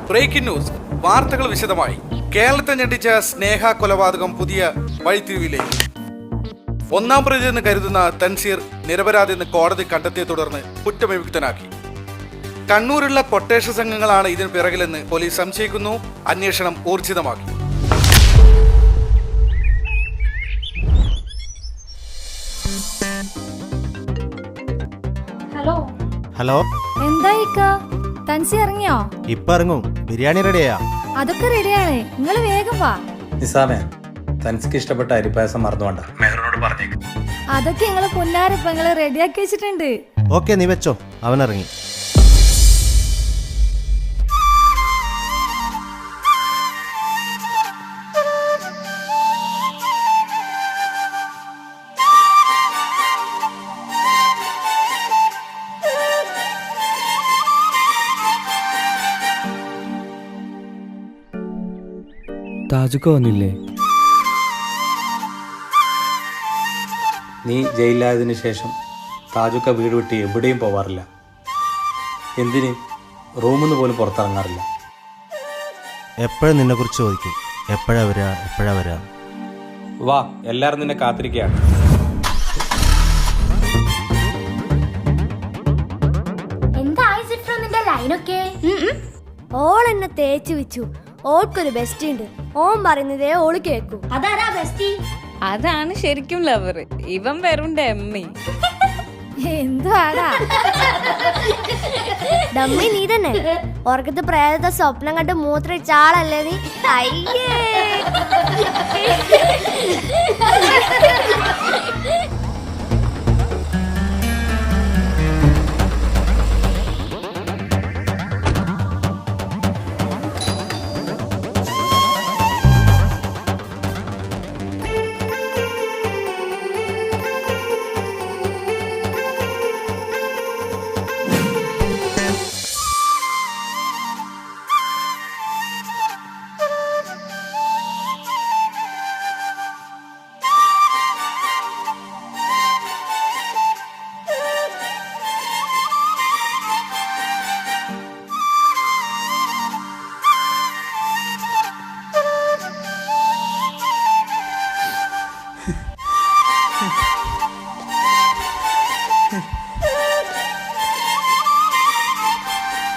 Breaking news. വാർത്തകൾ വിശദമായി. കേരളത്തെ ഞെട്ടിച്ച സ്നേഹ കൊലപാതകം പുതിയ വഴിത്തിരിവിലേക്ക്. ഒന്നാം പ്രതി എന്ന് കരുതുന്ന തൻസീർ നിരപരാധിയെന്ന് കോടതി കണ്ടെത്തിയെ തുടർന്ന് കുറ്റവിമുക്തനാക്കി. കണ്ണൂരുള്ള കൊട്ടേഷൻ സംഘങ്ങളാണ് ഇതിന് പിറകിലെന്ന് പോലീസ് സംശയിക്കുന്നു. അന്വേഷണം ഊർജിതമാക്കി. ഹലോ, എന്തായി തൻസി ഇറങ്ങിയോ? ഇപ്പൊ ഇറങ്ങും. ബിരിയാണി റെഡിയാ? അതൊക്കെ റെഡിയാണ്, നിങ്ങൾ വേഗം വാ. നിസാമേ, തനിക്ക് ഇഷ്ടപ്പെട്ട അരിപ്പായസം മറന്നുകൊണ്ട മെഹറിനോട് പറഞ്ഞേക്ക്. അതൊക്കെ നിങ്ങള് പൊന്നാരപ്പങ്ങള് റെഡിയാക്കി വെച്ചിട്ടുണ്ട്. ഓക്കെ, നീ വെച്ചോ. അവൻ ഇറങ്ങി. താജുക്ക വന്നില്ലേ? നീ ജയിലിലായതിനു ശേഷം താജുക്ക വീട് വിട്ട് എവിടെയും പോവാറില്ല. എന്തിന് റൂമിൽ നിന്ന് പോലും പുറത്തിറങ്ങാറില്ല. എപ്പോഴും നിന്നെ കുറിച്ച് ചോദിക്കും. എപ്പോഴാ വരാ? വാ, എല്ലാരും നിന്നെ കാത്തിരിക്കുകയാണ്. ഓൾ എന്നെ തേച്ചു വെച്ചു. ഓൾക്കൊരു ബെസ്റ്റ് ഉണ്ട്. ഓൻ പറയുന്നതേ ഓള് കേക്കൂ. അതാരാ ബെസ്റ്റി? അതാണ് ശരിക്കും ലവർ. ഇവൻ വെറും ഡമ്മി. എന്തുവാടാ ഡമ്മി? നീ തന്നെ ഓർക്കത്ത് പ്രേതത്തെ സ്വപ്നം കണ്ട് മൂത്രയിച്ച ആളല്ലേ നീ? അയ്യേ,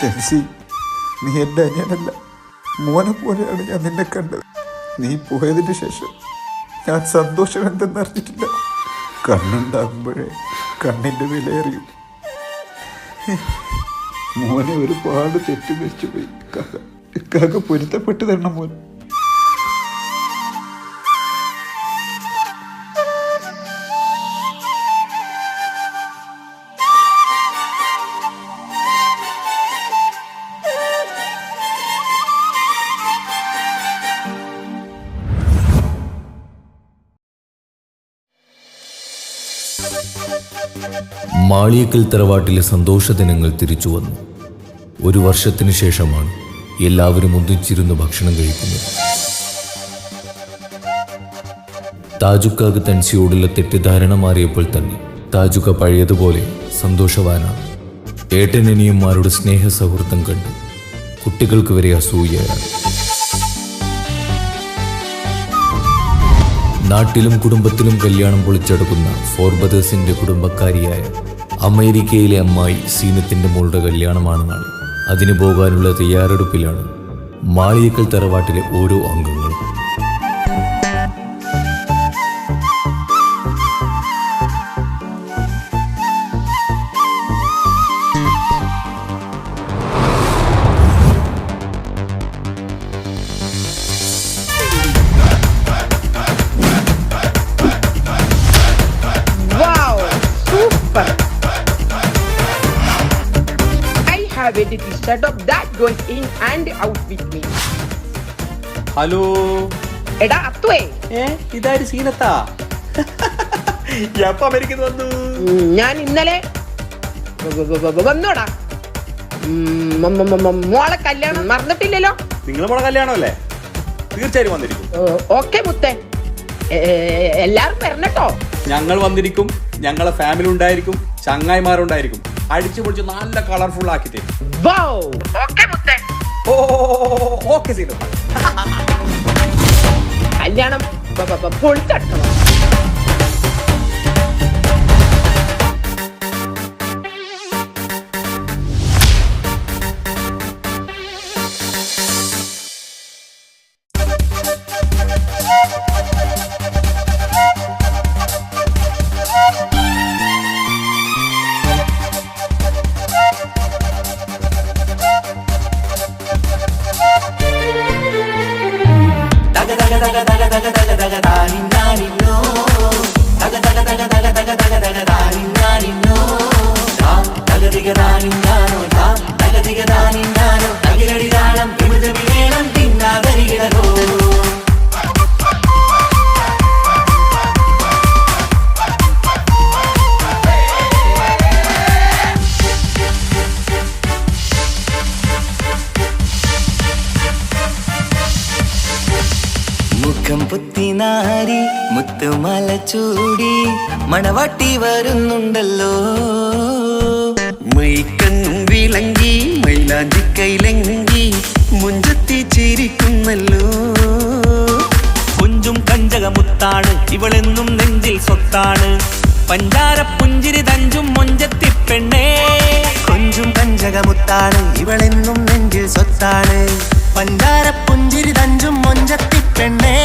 തെൻസി, നീ എൻ്റെ അനിയനല്ല, മോനെ പോലെയാണ് ഞാൻ നിന്നെ കണ്ടത്. നീ പോയതിന് ശേഷം ഞാൻ സന്തോഷം എന്തെന്നറിഞ്ഞിട്ടില്ല. കണ്ണുണ്ടാകുമ്പോഴേ കണ്ണിൻ്റെ വിലയറിയും. മോനെ ഒരുപാട് തെറ്റുവെച്ചു പോയി. കാക്ക പൊരുത്തപ്പെട്ട് തരണം മോൻ. മാളിയേക്കൽ തറവാട്ടിലെ സന്തോഷ ദിനങ്ങൾ തിരിച്ചു വന്നു. ഒരു വർഷത്തിനു ശേഷമാണ് എല്ലാവരും ഒന്നിച്ചിരുന്ന് ഭക്ഷണം കഴിക്കുന്നത്. താജുക്കാക്ക് തൻസിയോടുള്ള തെറ്റിദ്ധാരണ മാറിയപ്പോൾ തന്നെ താജുക്ക പഴയതുപോലെ സന്തോഷവാനാണ്. ഏട്ടനനിയന്മാരുടെ സ്നേഹ സൗഹൃദം കണ്ട് കുട്ടികൾക്ക് വരെ അസൂയയാണ്. നാട്ടിലും കുടുംബത്തിലും കല്യാണം പൊളിച്ചെടുക്കുന്ന ഫോർബദേഴ്സിന്റെ കുടുംബക്കാരിയായ അമേരിക്കയിലെ അമ്മായി സീനത്തിന്റെ മോളുടെ കല്യാണമാണ് നാളെ. അതിന് പോകാനുള്ള തയ്യാറെടുപ്പിലാണ് മാളിയേക്കൽ തറവാട്ടിലെ ഓരോ അംഗങ്ങളും. have a little setup that goes in and out with me. Hello എടാ അത്തുവേ, ഇതാര് സീനത്താ? എപ്പോ അമേരിക്കയിൽ വന്നു? ഞാൻ ഇന്നലെ വന്നോടാ. മോളെ കല്യാണം മറന്നിട്ടില്ലല്ലോ? നിങ്ങളെ മോളെ കല്യാണമല്ലേ? തീർച്ചയായും വന്നിരിക്കും. ഓക്കെ മുത്തേ, എല്ലാരും വരണട്ടോ. ഞങ്ങൾ വന്നിരിക്കും. ഞങ്ങളെ ഫാമിലി ഉണ്ടായിരിക്കും, ചങ്ങായിമാരുണ്ടായിരിക്കും. അടിച്ചു പൊളിച്ച് നല്ല കളർഫുൾ ആക്കി തരും. ഓക്കെ മുത്തേ. ഓക്കെ സീനു. കല്യാണം പൊളിച്ചട്ടോ. മുഖം പുത്തിനാരി മുത്തുമല ചൂടി മണവാട്ടി വരുന്നുണ്ടല്ലോ. മൈക്കണ്ണും വിളങ്ങി മൈലാഞ്ചി കൈലങ്കി മുഞ്ചത്തി ചിരിക്കുന്നല്ലോ. കുഞ്ചും കഞ്ചകമുത്താണ് ഇവളെന്നും നെഞ്ചിൽ സ്വത്താണ്. പഞ്ചാര പുഞ്ചിരി തഞ്ചും മൊഞ്ചത്തി പെണ്ണേ. കൊഞ്ചും കഞ്ചകമുത്താണ് ഇവളെന്നും നെഞ്ചിൽ സ്വത്താണ്. പഞ്ചാര പുഞ്ചിരി തഞ്ചും മൊഞ്ചത്തി പെണ്ണേ.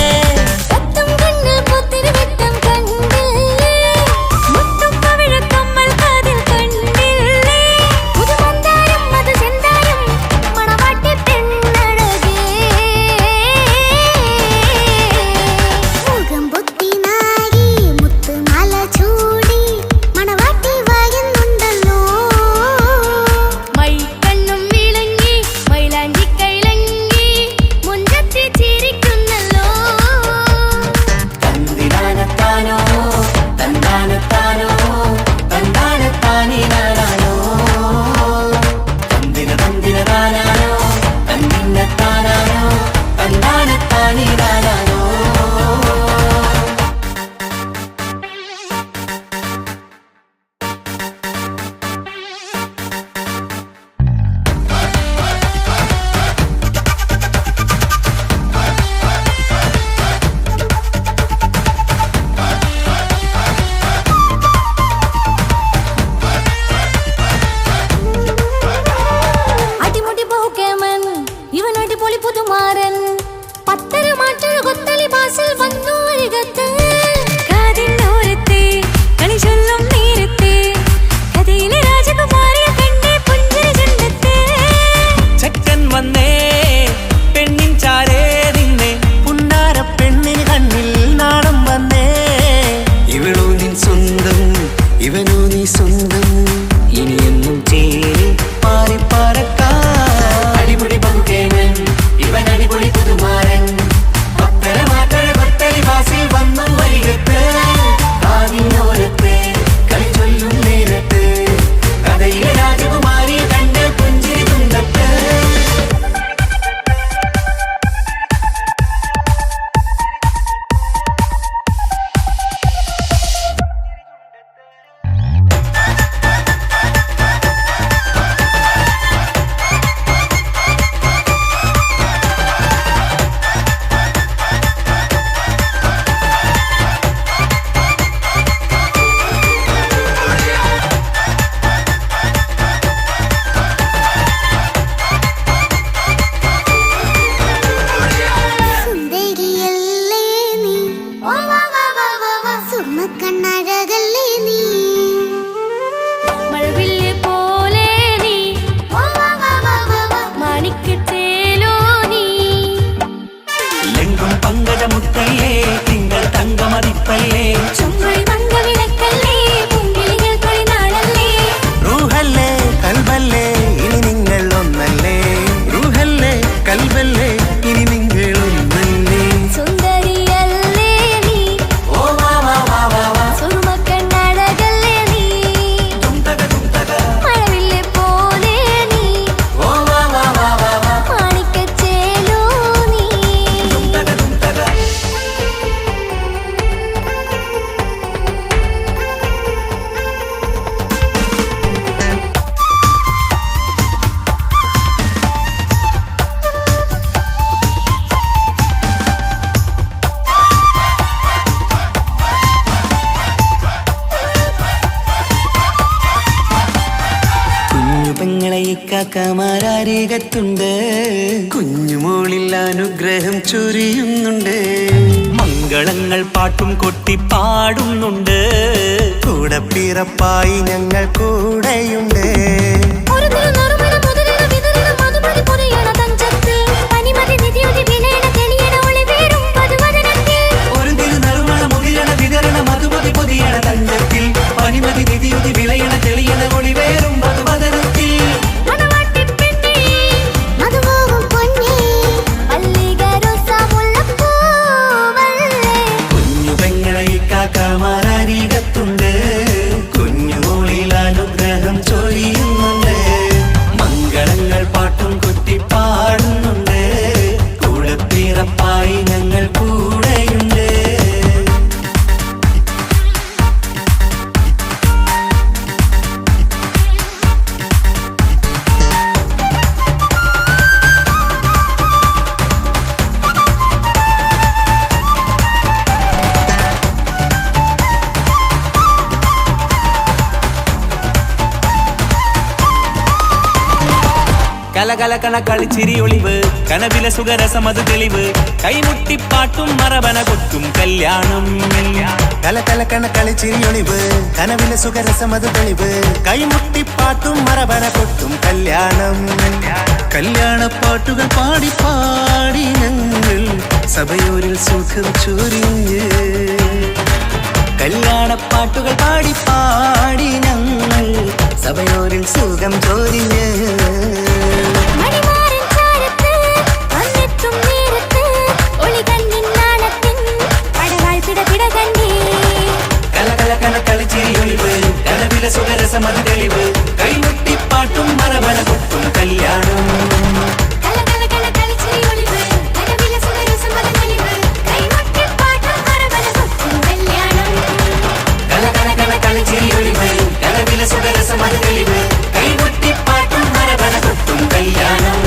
പെങ്ങളെ ഇക്കാക്കമാരരികത്തുണ്ട്. കുഞ്ഞുമോളിൽ അനുഗ്രഹം ചൊരിയുന്നുണ്ട്. മംഗളങ്ങൾ പാട്ടും കൊട്ടി പാടുന്നുണ്ട്. കൂടെ പിറപ്പായി ഞങ്ങൾ കൂടെയുണ്ട്. ഒരു തിരുനറുമണ മുതിരണ വിതരണ മധുമതി പൊതിയണ തഞ്ചത്തിൽ പനിമതി നിധിയുതി വിളയണ തെളിയണ ഒളിവേറും മധുവദനത്തിൽ. കുഞ്ഞു പെങ്ങളെ ഇക്കാക്കമാരരികത്തുണ്ട്. കുഞ്ഞുമോളിൽ അനുഗ്രഹം ചൊരിയുന്നുണ്ട്. മംഗളങ്ങൾ പാട്ടും കുത്തി പാടുന്നുണ്ട്. കൂടെ പിറപ്പായി ഞങ്ങൾ കൂടെയുണ്ട്. കലകലകണ കളിച്ചിരി ഒളിവ് കനവില സുഖരസമത് തെളിവ് കൈമുട്ടിപ്പാട്ടും മറവന കൊട്ടും കല്യാണം. കലകലകണ കളിച്ചിരിയൊളിവ് കനവിലെ സുഖരസമത് തെളിവ് കൈമുട്ടിപ്പാട്ടും മറവന കൊട്ടും കല്യാണം. കല്യാണപ്പാട്ടുകൾ പാടി പാടി ഞങ്ങൾ സഭയോരിൽ സുഖം ചൊരിഞ്ഞ്. കല്യാണപ്പാട്ടുകൾ പാടി പാടി ഞങ്ങൾ സഭയോരിൽ സുഖം ചൊരിഞ്ഞ്. കലകലകണ കളിച്ചിരിയൊളിവ് കനവില സുഖരസമത് തെളിവ് കൈമുട്ടിപ്പാട്ടും മറവന കൊട്ടും കല്യാണം. കലകലകണ കളിച്ചിരിയൊളിവ് കനവില സുഖരസമത് തെളിവ് കൈമുട്ടിപ്പാട്ടും മറവന കൊട്ടും കല്യാണം.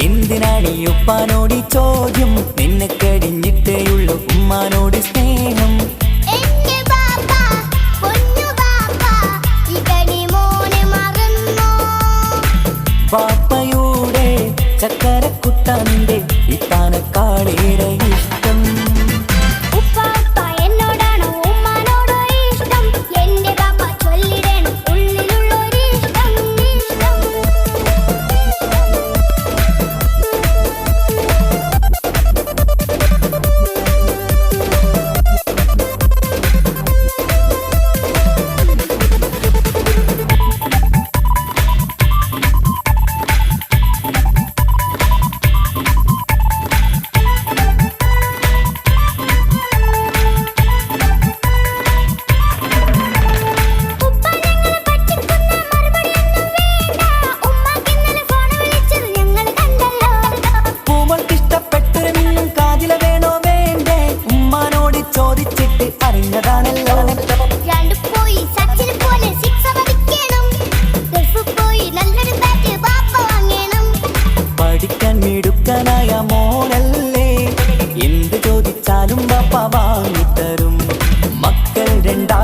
എന്തിനാണീ ഉപ്പാനോട് ഈ ചോദ്യം? നിന്നെ കഴിഞ്ഞിട്ടേയുള്ളൂ ഉമ്മാനോട് സ്നേഹം. ബാപ്പയുടെ ചക്കരക്കുട്ടന്റെ ഇത്താനക്കാളേറെ ഇഷ്ടം. എന്നോടാണോ ഉമ്മാനോടോ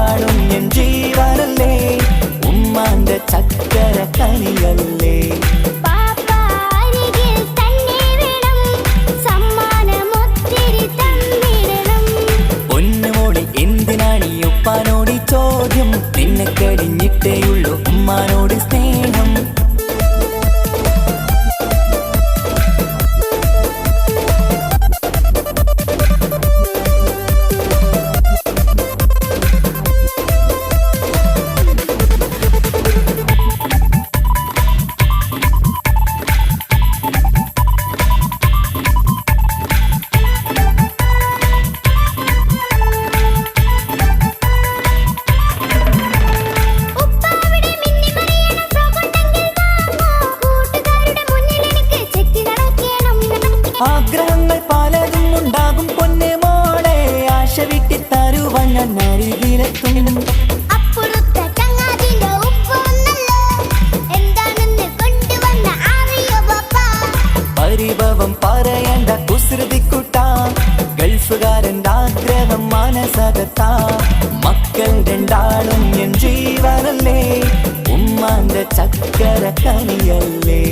രണ്ടാളും എൻ ജീവനല്ലേ ഉമ്മാന്റെ ചക്കര കനിയല്ലേ പൊന്നുമോളി എന്തിനാണ് ഈ ഉപ്പാനോട് ഈ ചോദ്യം നിന്നെ കഴിഞ്ഞിട്ടേയുള്ളൂ ഉമ്മാനോട് സ്നേഹം ആഗ്രഹങ്ങൾ പലതും ഉണ്ടാകും പൊന്നെ മോളെ ആശ വിട്ടി തരുവാൻ ഞാൻ അരികിലെത്തും പരിഭവം പറയണ്ട കുസൃതിക്കുട്ട ഗൾഫുകാരൻ്റെ ആഗ്രഹം മനസ്സകത്ത മക്കൾ രണ്ടാളും എൻ ജീവനല്ലേ ഉമ്മാന്റെ ചക്കര കനിയല്ലേ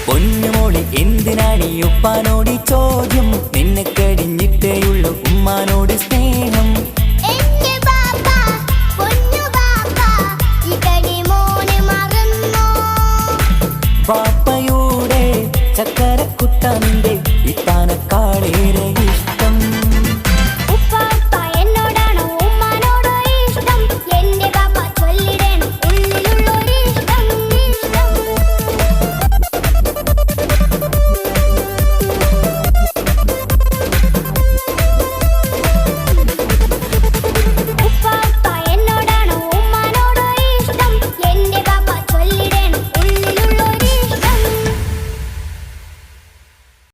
പൊന്നുമോളി എന്തിനാണ് ഈ ഉപ്പാനോട് ഈ ചോദ്യം നിന്നെ കഴിഞ്ഞിട്ടേയുള്ളൂ ഉമ്മാനോട് സ്നേഹം ബാപ്പയുടെ ചക്കരക്കുട്ട നിന്റെ